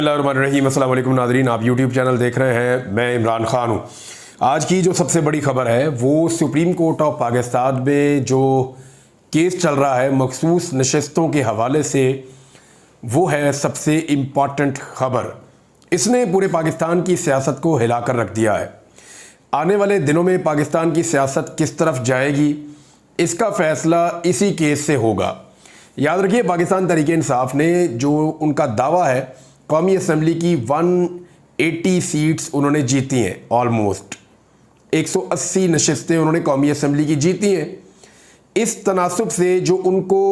रहीम अस्सलाम वालेकुम नाज़रीन, आप यूट्यूब चैनल देख रहे हैं। मैं इमरान खान हूँ। आज की जो सबसे बड़ी खबर है वो सुप्रीम कोर्ट ऑफ पाकिस्तान में जो केस चल रहा है मखसूस नशस्तों के हवाले से, वो है सबसे इम्पॉर्टेंट खबर। इसने पूरे पाकिस्तान की सियासत को हिला कर रख दिया है। आने वाले दिनों में पाकिस्तान की सियासत किस तरफ जाएगी, इसका फ़ैसला इसी केस से होगा। याद रखिए, पाकिस्तान तहरीक इंसाफ ने जो उनका दावा है, कौमी असम्बली की 180 सीट्स उन्होंने जीती हैं। ऑलमोस्ट 180 नशस्तें उन्होंने कौमी असम्बली की जीती हैं। इस तनासुब से जो उनको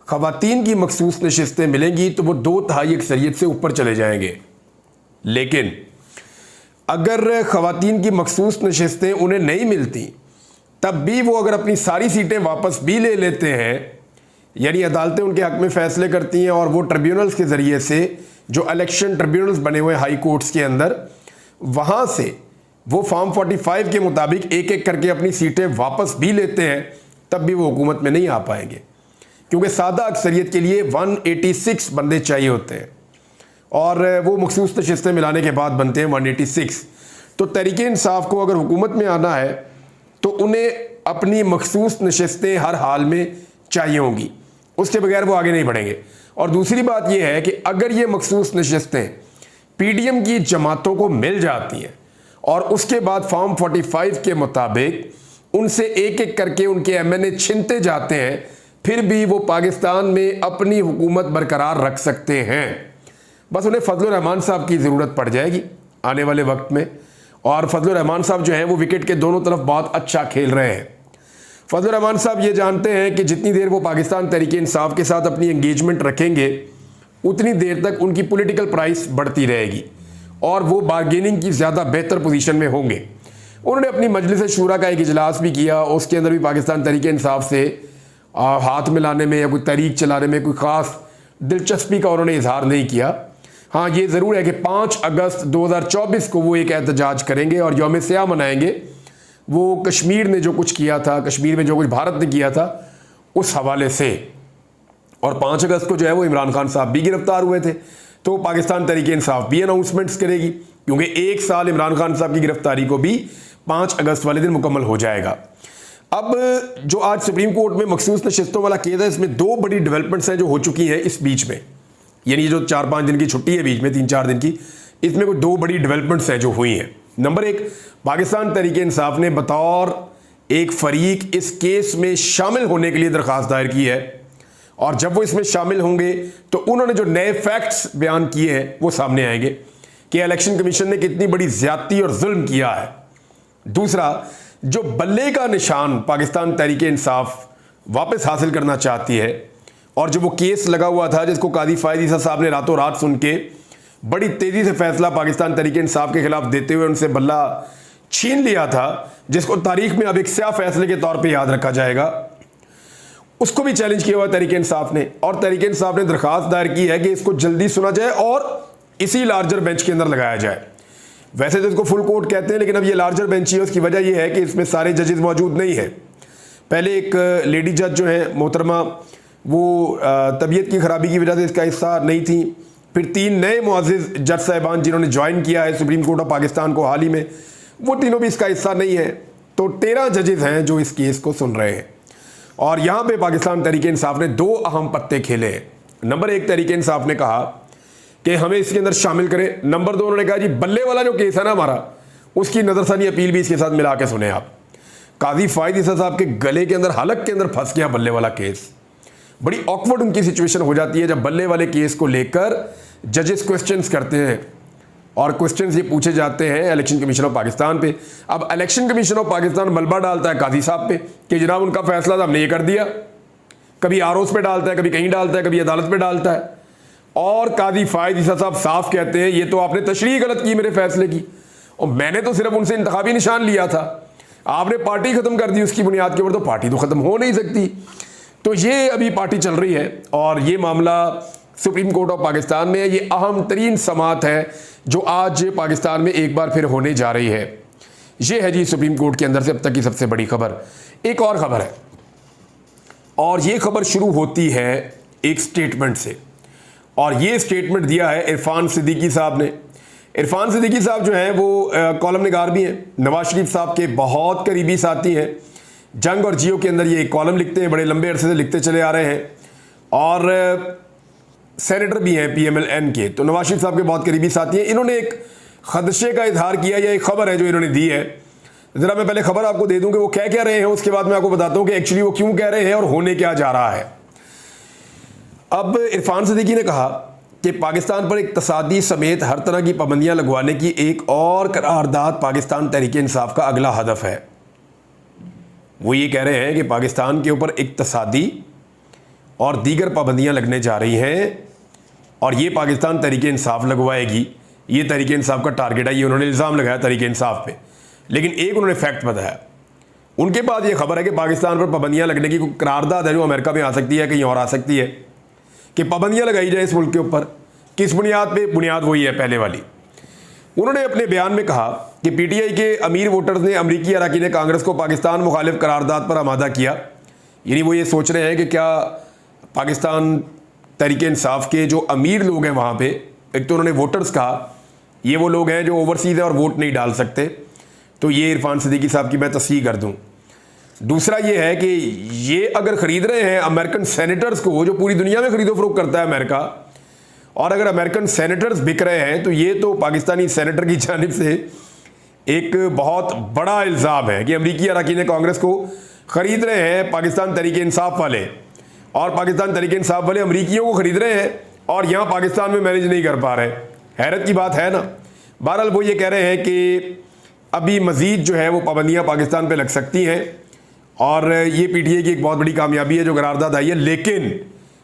ख़वातीन की मखसूस नशस्तें मिलेंगी तो वो 2/3 अक्सरियत से ऊपर चले जाएंगे। लेकिन अगर ख़वातीन की मखसूस नशस्तें उन्हें नहीं मिलती, तब भी वो अगर अपनी सारी सीटें वापस भी ले लेते हैं, यानी अदालतें उनके हक़ में फ़ैसले करती हैं और वो ट्रिब्यूनल्स के ज़रिए से, जो इलेक्शन ट्रिब्यूनल्स बने हुए हाई कोर्ट्स के अंदर, वहाँ से वो फॉर्म 45 के मुताबिक एक एक करके अपनी सीटें वापस भी लेते हैं, तब भी वो हुकूमत में नहीं आ पाएंगे। क्योंकि सादा अक्सरियत के लिए 186 बंदे चाहिए होते हैं और वो मखसूस नशस्तें मिलाने के बाद बनते हैं 186। तो तहरीक इंसाफ को अगर हुकूमत में आना है तो उन्हें अपनी मखसूस नशस्तें हर हाल में चाहिए होंगी, उसके बगैर वो आगे नहीं बढ़ेंगे। और दूसरी बात यह है कि अगर ये मखसूस नशस्तें पीडीएम की जमातों को मिल जाती हैं और उसके बाद फॉर्म 45 के मुताबिक उनसे एक एक करके उनके एमएनए छिनते जाते हैं, फिर भी वो पाकिस्तान में अपनी हुकूमत बरकरार रख सकते हैं। बस उन्हें फजलुर रहमान साहब की ज़रूरत पड़ जाएगी आने वाले वक्त में। और फजलुर रहमान साहब जो हैं वो विकेट के दोनों तरफ बहुत अच्छा खेल रहे हैं। फजलुर रहमान साहब ये जानते हैं कि जितनी देर वो पाकिस्तान तहरीक इंसाफ के साथ अपनी एंगेजमेंट रखेंगे, उतनी देर तक उनकी पॉलिटिकल प्राइस बढ़ती रहेगी और वो बारगेनिंग की ज़्यादा बेहतर पोजीशन में होंगे। उन्होंने अपनी मजलिस शूरा का एक इजलास भी किया, उसके अंदर भी पाकिस्तान तहरीक इंसाफ से हाथ मिलाने में या कोई तहरीक चलाने में कोई ख़ास दिलचस्पी का उन्होंने इजहार नहीं किया। हाँ, ये ज़रूर है कि 5 अगस्त 2024 को वो एक एहतजाज करेंगे और यौम स्याह मनाएंगे। वो कश्मीर ने जो कुछ किया था, कश्मीर में जो कुछ भारत ने किया था, उस हवाले से। और 5 अगस्त को जो है वो इमरान खान साहब भी गिरफ्तार हुए थे, तो पाकिस्तान तहरीक इंसाफ भी अनाउंसमेंट्स करेगी, क्योंकि 1 साल इमरान खान साहब की गिरफ्तारी को भी 5 अगस्त वाले दिन मुकम्मल हो जाएगा। अब जो आज सुप्रीम कोर्ट में मखसूस नशस्तों वाला केस है, इसमें 2 बड़ी डेवलपमेंट्स हैं जो हो चुकी हैं इस बीच में। यानी जो 4-5 दिन की छुट्टी है बीच में, 3-4 दिन की, इसमें कोई 2 बड़ी डेवलपमेंट्स हैं जो हुई हैं। नंबर 1, पाकिस्तान तहरीक इंसाफ ने बतौर एक फरीक इस केस में शामिल होने के लिए दरख्वास्त दायर की है, और जब वो इसमें शामिल होंगे तो उन्होंने जो नए फैक्ट्स बयान किए हैं वो सामने आएंगे कि इलेक्शन कमीशन ने कितनी बड़ी ज्यादती और जुल्म किया है। दूसरा, जो बल्ले का निशान पाकिस्तान तहरीक इंसाफ वापस हासिल करना चाहती है, और जो वो केस लगा हुआ था जिसको काजी फायद ईसा साहब ने रातों रात सुन के बड़ी तेज़ी से फैसला पाकिस्तान तहरीक इंसाफ के खिलाफ देते हुए उनसे बल्ला छीन लिया था, जिसको तारीख में अब एक स्याह फैसले के तौर पे याद रखा जाएगा, उसको भी चैलेंज किया हुआ तहरीक इंसाफ ने। और तहरीक इंसाफ ने दरख्वास्त दायर की है कि इसको जल्दी सुना जाए और इसी लार्जर बेंच के अंदर लगाया जाए। वैसे तो इसको फुल कोर्ट कहते हैं, लेकिन अब ये लार्जर बेंच ही है। उसकी वजह यह है कि इसमें सारे जजेस मौजूद नहीं है। पहले एक लेडी जज जो है मोहतरमा, वो तबीयत की खराबी की वजह से इसका हिस्सा नहीं थी। फिर 3 नए मुअज़्ज़िज़ जज साहिबान जिन्होंने ज्वाइन किया है सुप्रीम कोर्ट ऑफ पाकिस्तान को हाल ही में, वो तीनों भी इसका हिस्सा नहीं है। तो 13 जजेस हैं जो इस केस को सुन रहे हैं। और यहाँ पे पाकिस्तान तहरीक इंसाफ ने 2 अहम पत्ते खेले हैं। नंबर 1, तहरीक इंसाफ ने कहा कि हमें इसके अंदर शामिल करें। नंबर 2, उन्होंने कहा जी बल्ले वाला जो केस है ना हमारा, उसकी नज़रसानी अपील भी इसके साथ मिला के सुने आप। काजी फायद ईसा साहब के गले के अंदर, हलक के अंदर फंस गया बल्ले वाला केस। बड़ी ऑकवर्ड उनकी सिचुएशन हो जाती है जब बल्ले वाले केस को लेकर जजेस क्वेश्चंस करते हैं, और क्वेश्चंस ये पूछे जाते हैं इलेक्शन कमीशन ऑफ पाकिस्तान पे। अब इलेक्शन कमीशन ऑफ पाकिस्तान मलबा डालता है काजी साहब पे कि जनाब उनका फैसला तो हमने ये कर दिया। कभी आरओस पे डालता है, कभी कहीं डालता है, कभी अदालत पे डालता है। और काजी फायद ईसा साहब साफ कहते हैं ये तो आपने तशरीह गलत की मेरे फैसले की, और मैंने तो सिर्फ उनसे इंतखाबी निशान लिया था, आपने पार्टी ख़त्म कर दी उसकी बुनियाद के ऊपर, तो पार्टी तो ख़त्म हो नहीं सकती। तो ये अभी पार्टी चल रही है और ये मामला सुप्रीम कोर्ट ऑफ पाकिस्तान में है। ये अहम तरीन समाअत है जो आज पाकिस्तान में एक बार फिर होने जा रही है। ये है जी सुप्रीम कोर्ट के अंदर से अब तक की सबसे बड़ी खबर। एक और खबर है, और ये खबर शुरू होती है एक स्टेटमेंट से, और ये स्टेटमेंट दिया है इरफान सिद्दीकी साहब ने। इरफान सिद्दीकी साहब जो हैं वो कॉलम निगार भी हैं, नवाज शरीफ साहब के बहुत करीबी साथी हैं। जंग और जियो के अंदर ये कॉलम लिखते हैं, बड़े लंबे अरसे से लिखते चले आ रहे हैं, और सेनेटर भी हैं PMLN के, तो नवाज शरीफ साहब के बहुत करीबी साथी हैं। इन्होंने एक खदशे का इजहार किया, या एक खबर है जो इन्होंने दी है। ज़रा मैं पहले खबर आपको दे दूं कि वो क्या रहे हैं, उसके बाद मैं आपको बताता हूं कि एक्चुअली वो क्यों कह रहे हैं और होने क्या जा रहा है। अब इरफान सिद्दीकी ने कहा कि पाकिस्तान पर इक्तसादी समेत हर तरह की पाबंदियां लगवाने की एक और करारदाद पाकिस्तान तहरीक इंसाफ का अगला हदफ है। वो ये कह रहे हैं कि पाकिस्तान के ऊपर इक्तसादी और दीगर पाबंदियां लगने जा रही हैं, और ये पाकिस्तान तहरीक इंसाफ लगवाएगी। ये तहरीक इंसाफ का टारगेट है, ये उन्होंने इल्ज़ाम लगाया तहरीक इंसाफ पे। लेकिन एक उन्होंने फैक्ट बताया, उनके पास ये खबर है कि पाकिस्तान पर पाबंदियां लगने की कोई करारदाद है जो अमेरिका में आ सकती है, कहीं और आ सकती है, कि पाबंदियां लगाई जाए इस मुल्क के ऊपर। किस बुनियाद पे? बुनियाद वही है पहले वाली। उन्होंने अपने बयान में कहा कि PTI के अमीर वोटर्स ने अमरीकी अरकान कांग्रेस को पाकिस्तान मुखालिफ करारदाद पर आमादा किया। यानी वो ये सोच रहे हैं कि क्या पाकिस्तान तहरीक इंसाफ के जो अमीर लोग हैं वहाँ पे, एक तो उन्होंने वोटर्स कहा, ये वो लोग हैं जो ओवरसीज़ हैं और वोट नहीं डाल सकते, तो ये इरफान सिद्दीकी साहब की मैं तस्दीक कर दूँ। दूसरा ये है कि ये अगर ख़रीद रहे हैं अमेरिकन सेनेटर्स को, जो पूरी दुनिया में ख़रीदो फरोख्त करता है अमेरिका, और अगर अमेरिकन सेनेटर्स बिक रहे हैं, तो ये तो पाकिस्तानी सेनेटर की जानिब से एक बहुत बड़ा इल्ज़ाम है कि अमरीकी अरकान कांग्रेस को ख़रीद रहे हैं पाकिस्तान तहरीक इंसाफ वाले, और पाकिस्तान तहरीक इंसाफ वाले अमरीकियों को ख़रीद रहे हैं और यहाँ पाकिस्तान में मैनेज नहीं कर पा रहे। हैरत की बात है ना। बहरहाल वो ये कह रहे हैं कि अभी मज़ीद जो है वो पाबंदियाँ पाकिस्तान पे लग सकती हैं, और ये PTI की एक बहुत बड़ी कामयाबी है जो करारदाद आई है, लेकिन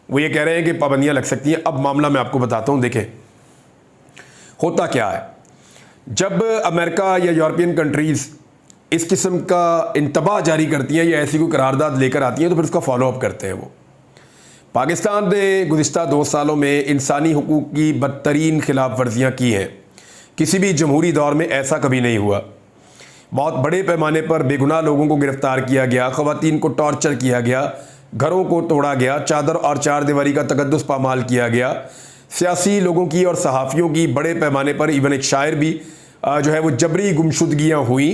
वो ये कह रहे हैं कि पाबंदियाँ लग सकती हैं। अब मामला मैं आपको बताता हूँ। देखें होता क्या है, जब अमेरिका या यूरोपियन कंट्रीज़ इस किस्म का इंतबाह जारी करती हैं या ऐसी कोई करारदाद लेकर आती हैं, तो फिर उसका फॉलोअप करते हैं वो। पाकिस्तान ने गुज़िश्ता 2 सालों में इंसानी हुकूक की बदतरीन खिलाफ वर्जियाँ की हैं। किसी भी जमहूरी दौर में ऐसा कभी नहीं हुआ। बहुत बड़े पैमाने पर बेगुनाह लोगों को गिरफ्तार किया गया, ख़वातीन को टॉर्चर किया गया, घरों को तोड़ा गया, चादर और चार दीवारी का तकद्दुस पामाल किया गया, सियासी लोगों की और सहाफ़ियों की बड़े पैमाने पर, इवन एक शायर भी जो है वो जबरी गुमशुदगियाँ हुई,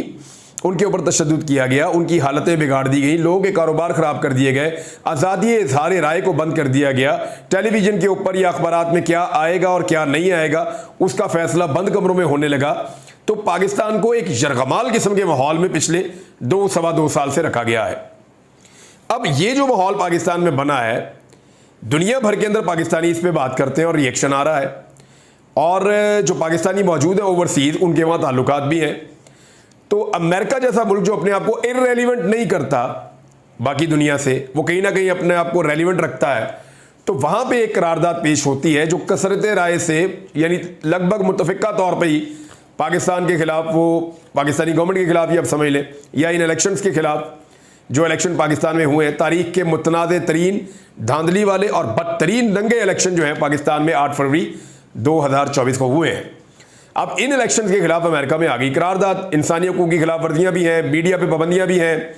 उनके ऊपर तशद्दुद किया गया, उनकी हालतें बिगाड़ दी गई, लोगों के कारोबार ख़राब कर दिए गए, आज़ादी इज़हार राय को बंद कर दिया गया, टेलीविज़न के ऊपर या अखबारात में क्या आएगा और क्या नहीं आएगा उसका फ़ैसला बंद कमरों में होने लगा। तो पाकिस्तान को एक यरगमाल किस्म के माहौल में पिछले 2-2.25 साल से रखा गया है। अब ये जो माहौल पाकिस्तान में बना है, दुनिया भर के अंदर पाकिस्तानी इस पर बात करते हैं और रिएक्शन आ रहा है, और जो पाकिस्तानी मौजूद है ओवरसीज़, उनके वहाँ ताल्लुकात भी हैं। तो अमेरिका जैसा मुल्क जो अपने आप को इररेलेवेंट नहीं करता बाकी दुनिया से, वो कहीं ना कहीं अपने आप को रेलिवेंट रखता है, तो वहाँ पे एक करारदाद पेश होती है जो कसरत राय से, यानी लगभग मुतफ़िका तौर पर ही पाकिस्तान के ख़िलाफ़, वो पाकिस्तानी गवर्नमेंट के ख़िलाफ़ ही आप समझ लें, या इन इलेक्शंस के ख़िलाफ़, जो इलेक्शन पाकिस्तान में हुए हैं, तारीख के मुतनाज़ तरीन, धांधली वाले और बदतरीन दंगे इलेक्शन जो है पाकिस्तान में 8 फरवरी 2024 को हुए हैं। अब इन इलेक्शंस के खिलाफ अमेरिका में आ गई करारदाद। इंसानी हकूक़ की खिलाफ वर्जियाँ भी हैं, मीडिया पे पाबंदियाँ भी हैं,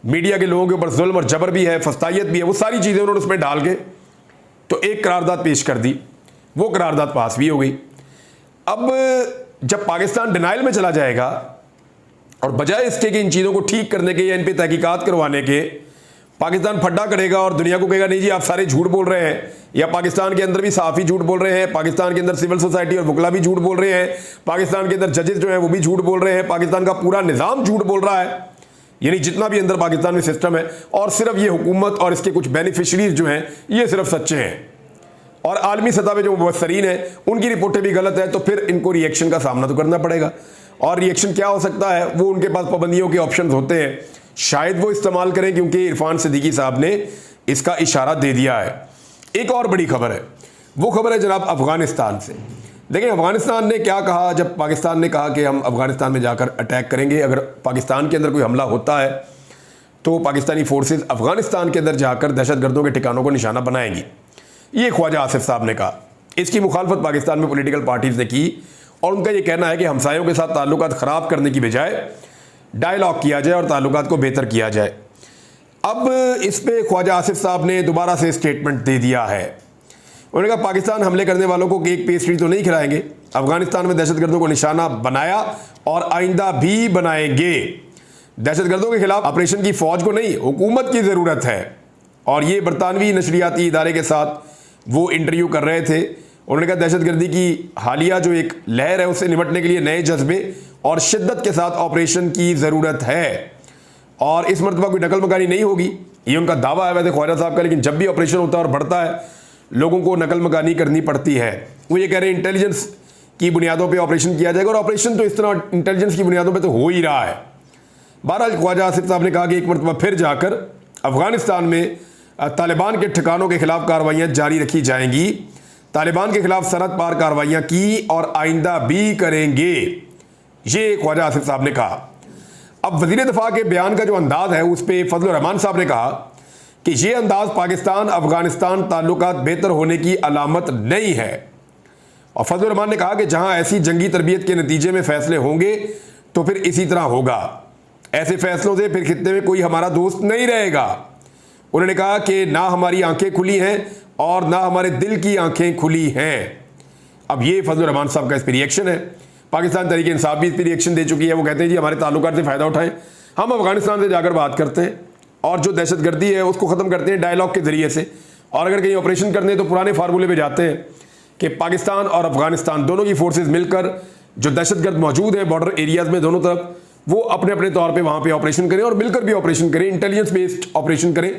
मीडिया के लोगों के ऊपर जुल्म और जबर भी है, फस्तायत भी है, वो सारी चीज़ें उन्होंने उसमें डाल के तो एक करारदाद पेश कर दी। वो करारदाद पास भी हो गई। अब जब पाकिस्तान डिनाइल में चला जाएगा और बजाय इसके कि इन चीज़ों को ठीक करने के या इन पर तहकीकात करवाने के, पाकिस्तान फड्डा करेगा और दुनिया को कहेगा नहीं जी आप सारे झूठ बोल रहे हैं, या पाकिस्तान के अंदर भी सहाफ़ी झूठ बोल रहे हैं, पाकिस्तान के अंदर सिविल सोसाइटी और वकला भी झूठ बोल रहे हैं, पाकिस्तान के अंदर जजेस जो हैं वो भी झूठ बोल रहे हैं, पाकिस्तान का पूरा निज़ाम झूठ बोल रहा है, यानी जितना भी अंदर पाकिस्तान में सिस्टम है, और सिर्फ ये हुकूमत और इसके कुछ बेनिफिशरीज जो हैं ये सिर्फ सच्चे हैं, और आलमी सतह पर जो मुबसरीन हैं उनकी रिपोर्टें भी गलत है, तो फिर इनको रिएक्शन का सामना तो करना पड़ेगा। और रिएक्शन क्या हो सकता है, वो उनके पास पाबंदियों के ऑप्शन होते हैं, शायद वो इस्तेमाल करें, क्योंकि इरफान सिद्दीकी साहब ने इसका इशारा दे दिया है। एक और बड़ी खबर है, वो खबर है जनाब अफ़गानिस्तान से। देखें अफ़गानिस्तान ने क्या कहा, जब पाकिस्तान ने कहा कि हम अफ़गानिस्तान में जाकर अटैक करेंगे, अगर पाकिस्तान के अंदर कोई हमला होता है तो पाकिस्तानी फोर्सेस अफ़गानिस्तान के अंदर जाकर दहशतगर्दों के ठिकानों को निशाना बनाएंगी। ये ख्वाजा आसिफ साहब ने कहा। इसकी मुखालफत पाकिस्तान में पॉलिटिकल पार्टीज़ ने की, और उनका ये कहना है कि हमसायों के साथ ताल्लुकात ख़राब करने की बजाय डायलॉग किया जाए और ताल्लुकात को बेहतर किया जाए। अब इस पे ख्वाजा आसिफ साहब ने दोबारा से स्टेटमेंट दे दिया है। उन्होंने कहा पाकिस्तान हमले करने वालों को केक पेस्ट्री तो नहीं खिलाएंगे, अफगानिस्तान में दहशतगर्दों को निशाना बनाया और आइंदा भी बनाएंगे। दहशतगर्दों के खिलाफ ऑपरेशन की फौज को नहीं, हुकूमत की ज़रूरत है। और ये बरतानवी नशरियाती इदारे के साथ वो इंटरव्यू कर रहे थे। उन्होंने कहा दहशतगर्दी की हालिया जो एक लहर है उससे निपटने के लिए नए जज्बे और शिद्दत के साथ ऑपरेशन की ज़रूरत है और इस मरतबा कोई नकल मकानी नहीं होगी, ये उनका दावा है वैसे ख्वाजा साहब का। लेकिन जब भी ऑपरेशन होता है और बढ़ता है लोगों को नकल मकानी करनी पड़ती है। वो ये कह रहे हैं इंटेलिजेंस की बुनियादों पे ऑपरेशन किया जाएगा और ऑपरेशन तो इस तरह इंटेलिजेंस की बुनियादों पे तो हो ही रहा है। बहरहाल ख्वाजा आसिफ साहब ने कहा कि एक मरतबा फिर जाकर अफगानिस्तान में तालिबान के ठिकानों के खिलाफ कार्रवाइयाँ जारी रखी जाएंगी, तालिबान के खिलाफ सरहद पार कार्रवाइयाँ की और आइंदा भी करेंगे, ये ख्वाजा आसिफ साहब ने कहा। अब वज़ीर दिफा के बयान का जो अंदाज है उस पर फजल रहमान साहब ने कहा कि ये अंदाज पाकिस्तान अफगानिस्तान ताल्लुकात बेहतर होने की अलामत नहीं है। और फजल रहमान ने कहा कि जहां ऐसी जंगी तरबियत के नतीजे में फैसले होंगे तो फिर इसी तरह होगा, ऐसे फैसलों से फिर खित्ते में कोई हमारा दोस्त नहीं रहेगा। उन्होंने कहा कि ना हमारी आंखें खुली हैं और ना हमारे दिल की आंखें खुली हैं। अब ये फजल रहमान साहब का इस पर रिएक्शन है। पाकिस्तान तहरीक इंसाफ भी इस पर रिएक्शन दे चुकी है। वो कहते हैं जी हमारे ताल्लुकात से फ़ायदा उठाएं, हम अफगानिस्तान से जाकर बात करते हैं और जो दहशतगर्दी है उसको ख़त्म करते हैं डायलॉग के ज़रिए से। और अगर कहीं ऑपरेशन करने हैं तो पुराने फार्मूले पे जाते हैं कि पाकिस्तान और अफगानिस्तान दोनों की फोर्सेज मिलकर जो दहशतगर्द मौजूद हैं बॉर्डर एरियाज़ में दोनों तरफ, वो अपने अपने तौर पर वहाँ पर ऑपरेशन करें और मिलकर भी ऑपरेशन करें, इंटेलिजेंस बेस्ड ऑपरेशन करें।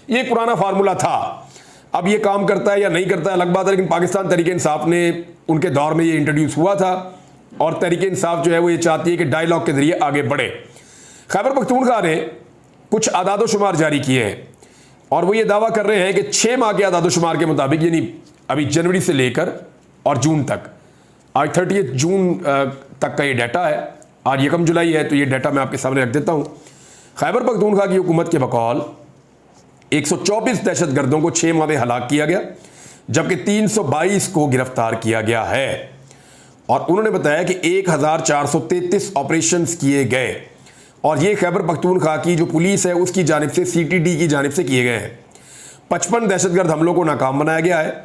ये एक पुराना फार्मूला था। अब ये काम करता है या नहीं करता है अलग बात है, लेकिन पाकिस्तान तहरीक इंसाफ ने उनके दौर में ये इंट्रोड्यूस हुआ था और तहरीक इंसाफ जो है वो ये चाहती है कि डायलॉग के जरिए आगे बढ़े। खैबर पख्तूनख्वा ने कुछ आदाद शुमार जारी किए हैं और वो ये दावा कर रहे हैं कि 6 माह के आदाद शुमार के मुताबिक, यानी अभी जनवरी से लेकर और जून तक, आज 30 जून तक का ये डाटा है, आज 1 जुलाई है, तो ये डाटा मैं आपके सामने रख देता हूँ। खैबर पख्तूनख्वा की हुकूमत के बकौल 124 दहशतगर्दों को 6 माह में हलाक किया गया, जबकि 322 को गिरफ्तार किया गया है। और उन्होंने बताया कि 1433 ऑपरेशंस किए गए और ये खैबर पख्तूनख्वा की जो पुलिस है उसकी जानिब से, CTD की जानिब से किए गए हैं। 55 दहशतगर्द हमलों को नाकाम बनाया गया है,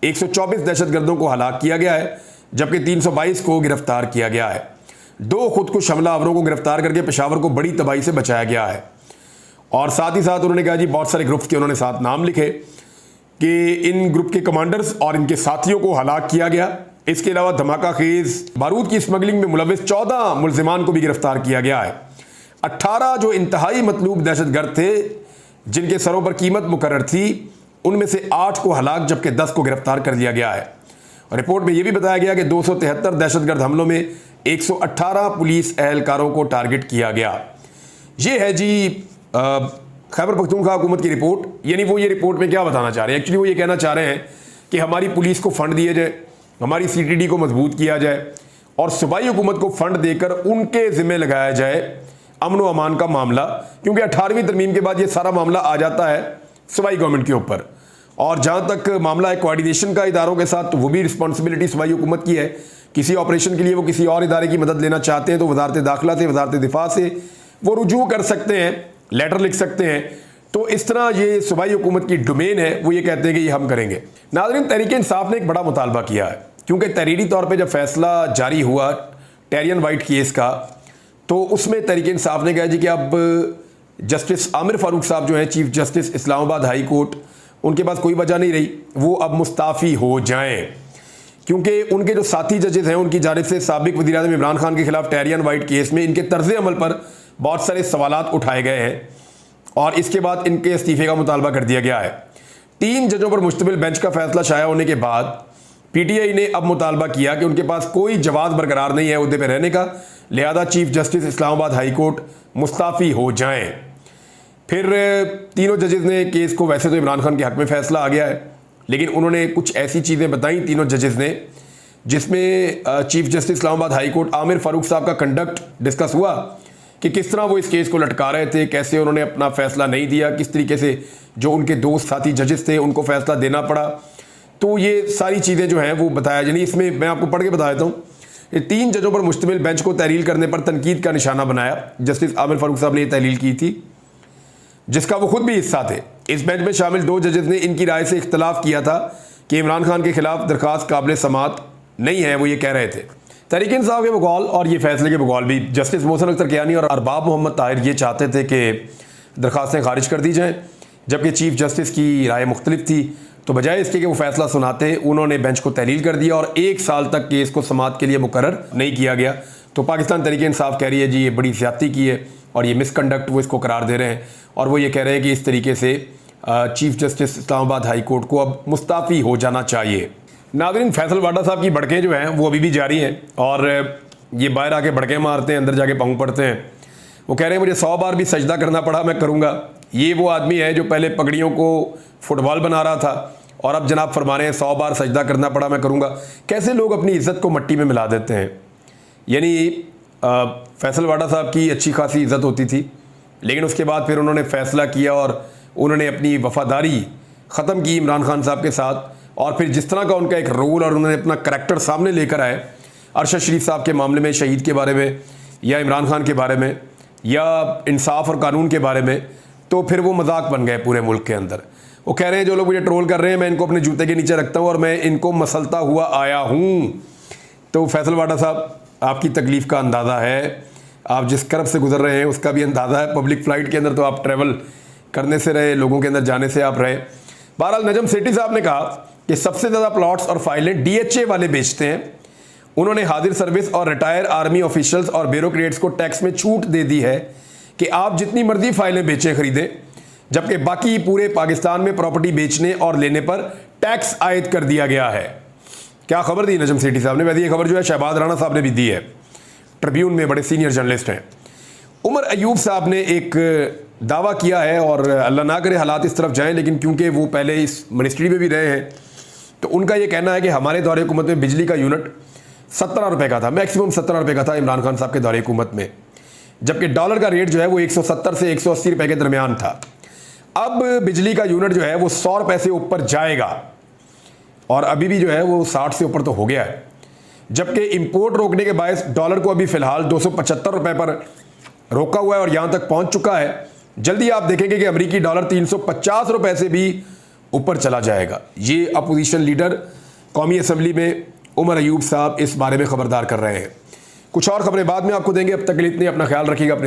124 दहशतगर्दों को हलाक किया गया है, जबकि 322 को गिरफ्तार किया गया है। 2 खुदकुश हमलावरों को गिरफ्तार करके पेशावर को बड़ी तबाही से बचाया गया है। और साथ ही साथ उन्होंने कहा जी बहुत सारे ग्रुप्स के उन्होंने साथ नाम लिखे कि इन ग्रुप के कमांडर्स और इनके साथियों को हलाक किया गया। इसके अलावा धमाका खेज बारूद की स्मगलिंग में मुलविस 14 मुल्जिमान को भी गिरफ्तार किया गया है। 18 जो इंतहाई मतलूब दहशतगर्द थे जिनके सरों पर कीमत मुकर्रर थी, उनमें से 8 को हलाक जबकि 10 को गिरफ्तार कर लिया गया है। रिपोर्ट में यह भी बताया गया कि 273 दहशतगर्द हमलों में 118 पुलिस एहलकारों को टारगेट किया गया। ये है जी खैबर पख्तूनख्वा हुकूमत की रिपोर्ट। यानी वो ये रिपोर्ट में क्या बताना चाह रहे हैं, एक्चुअली वो ये कहना चाह रहे हैं कि हमारी पुलिस को फंड दिए जाए, हमारी CTD को मजबूत किया जाए और सूबाई हुकूमत को फंड देकर उनके जिम्मे लगाया जाए अमन व अमान का मामला, क्योंकि 18वीं तरमीम के बाद ये सारा मामला आ जाता है सूबाई गवर्नमेंट के ऊपर। और जहाँ तक मामला है कोऑर्डिनेशन का इदारों के साथ, तो वो भी रिस्पॉन्सिबिलिटी सूबाई हुकूमत की है। किसी ऑपरेशन के लिए वो किसी और इदारे की मदद लेना चाहते हैं तो वजारत दाखिला से, वजारत दिफा से वो रुजू कर सकते हैं, लेटर लिख सकते हैं। तो इस तरह ये सूबाई हुकूमत की डोमेन है, वो ये कहते हैं कि ये हम करेंगे। नाज़रीन, तहरीक इंसाफ ने एक बड़ा मुतालबा किया है, क्योंकि तहरीरी तौर पे जब फैसला जारी हुआ टेरियन वाइट केस का, तो उसमें तहरीक इंसाफ ने कहा जी कि अब जस्टिस आमिर फारूक साहब जो हैं chief justice Islamabad high court, उनके पास कोई वजह नहीं रही, वो अब मुस्ताफ़ी हो जाएं, क्योंकि उनके जो साथी जजेस हैं उनकी जानिब से साबिक वज़ीर आज़म इमरान खान के खिलाफ टेरियन वाइट केस में इनके तर्ज़ अमल पर बहुत सारे सवालात उठाए गए हैं और इसके बाद इनके इस्तीफ़े का मुतालबा कर दिया गया है। 3 जजों पर मुश्तमिल बेंच का फैसला शाया होने के बाद PTI ने अब मुतालबा किया कि उनके पास कोई जवाब बरकरार नहीं है उहदे पर रहने का, लिहाजा chief justice Islamabad high court Mustafi हो जाएं। फिर तीनों जजेस ने केस को, वैसे तो इमरान खान के हक़ में फ़ैसला आ गया है, लेकिन उन्होंने कुछ ऐसी चीज़ें बताई तीनों जजेस ने जिसमें chief justice Islamabad high court Aamir Farooq साहब का कंडक्ट डिस्कस हुआ कि किस तरह वो इस केस को लटका रहे थे, कैसे उन्होंने अपना फ़ैसला नहीं दिया, किस तरीके से जो उनके दोस्त साथी जजेस थे उनको फ़ैसला देना पड़ा। तो ये सारी चीज़ें जो हैं वो बताया, यानी इसमें मैं आपको पढ़ के बता देता हूँ। ये 3 जजों पर मुश्तमिल बेंच को तहरील करने पर तनकीद का निशाना बनाया। जस्टिस आमिर फारूक साहब ने ये तहलील की थी जिसका वो खुद भी हिस्सा थे। इस बेंच में शामिल 2 जजेस ने इनकी राय से इख्तलाफ किया था कि इमरान खान के खिलाफ दरख्वास्त काबिल समात नहीं है, वो ये कह रहे थे। तहरीक इंसाफ के बकौल और ये फैसले के बकौल भी जस्टिस मोहसिन अख्तर कियानी और अरबाब मोहम्मद ताहिर ये चाहते थे कि दरख्वास्तें खारिज कर दी जाएँ, जबकि चीफ जस्टिस की राय मुख्तलिफ थी। तो बजाय इसके कि वो फैसला सुनाते, उन्होंने बेंच को तहलील कर दिया और 1 साल तक केस को समात के लिए मुकर्रर नहीं किया गया। तो पाकिस्तान तहरीक इंसाफ कह रही है जी ये बड़ी ज़्यादती की है और ये मिसकंडक्ट वो इसको करार दे रहे हैं, और वो ये कह रहे हैं कि इस तरीके से chief justice Islamabad high court को अब मुस्ताफ़ी हो जाना चाहिए। नाज़रीन, फैसल वाडा साहब की भड़कें जो हैं वो अभी भी जारी हैं और ये बाहर आके भड़कें मारते हैं, अंदर जाके पाँव पड़ते हैं। वो कह रहे हैं मुझे 100 बार भी सजदा करना पड़ा मैं करूँगा। ये वो आदमी है जो पहले पगड़ियों को फुटबॉल बना रहा था और अब जनाब फरमा रहे हैं 100 बार सजदा करना पड़ा मैं करूँगा। कैसे लोग अपनी इज़्ज़त को मट्टी में मिला देते हैं। यानी फैसल वाडा साहब की अच्छी खासी इज़्ज़त होती थी, लेकिन उसके बाद फिर उन्होंने फ़ैसला किया और उन्होंने अपनी वफ़ादारी ख़त्म की इमरान खान साहब के साथ, और फिर जिस तरह का उनका एक रोल और उन्होंने अपना करैक्टर सामने लेकर आए अरशद शरीफ साहब के मामले में, शहीद के बारे में या इमरान खान के बारे में या इंसाफ और कानून के बारे में, तो फिर वो मजाक बन गए पूरे मुल्क के अंदर। वो कह रहे हैं जो लोग मुझे ट्रोल कर रहे हैं मैं इनको अपने जूते के नीचे रखता हूँ और मैं इनको मसलता हुआ आया हूँ। तो फैसल वाडा साहब, आपकी तकलीफ़ का अंदाज़ा है, आप जिस करब से गुजर रहे हैं उसका भी अंदाज़ा है। पब्लिक फ़्लाइट के अंदर तो आप ट्रैवल करने से रहे, लोगों के अंदर जाने से आप रहे। बहरहाल नजम सेठी साहब ने कहा कि सबसे ज़्यादा प्लॉट्स और फाइलें DHA वाले बेचते हैं। उन्होंने हाजिर सर्विस और रिटायर आर्मी ऑफिशियल्स और ब्यूरोक्रेट्स को टैक्स में छूट दे दी है कि आप जितनी मर्जी फाइलें बेचें खरीदें, जबकि बाकी पूरे पाकिस्तान में प्रॉपर्टी बेचने और लेने पर टैक्स आयद कर दिया गया है। क्या खबर दी नजम सेठी साहब ने। वैसे ये खबर जो है शहबाज राणा साहब ने भी दी है, ट्रिब्यून में बड़े सीनियर जर्नलिस्ट हैं। उमर अयूब साहब ने एक दावा किया है, और अल्लाह ना करे हालात इस तरफ जाएं, लेकिन क्योंकि वो पहले इस मिनिस्ट्री में भी रहे हैं तो उनका ये कहना है कि हमारे दौरे हुकूमत में बिजली का यूनिट 17 रुपये का था, मैक्सिमम 17 रुपये का था इमरान खान साहब के दौरे हुकूमत में, जबकि डॉलर का रेट जो है वो 170 से 180 रुपये के दरमियान था। अब बिजली का यूनिट जो है वो 100 रुपये से ऊपर जाएगा, और अभी भी जो है वो 60 से ऊपर तो हो गया है, जबकि इंपोर्ट रोकने के बायस डॉलर को अभी फ़िलहाल 275 रुपये पर रोका हुआ है और यहाँ तक पहुँच चुका है। जल्दी आप देखेंगे कि अमरीकी डॉलर 350 रुपये से भी ऊपर चला जाएगा। ये अपोजिशन लीडर कौमी असम्बली में उमर अयूब साहब इस बारे में ख़बरदार कर रहे हैं। कुछ और खबरें बाद में आपको देंगे, अब तक के लिए इतने, अपना ख्याल रखिएगा।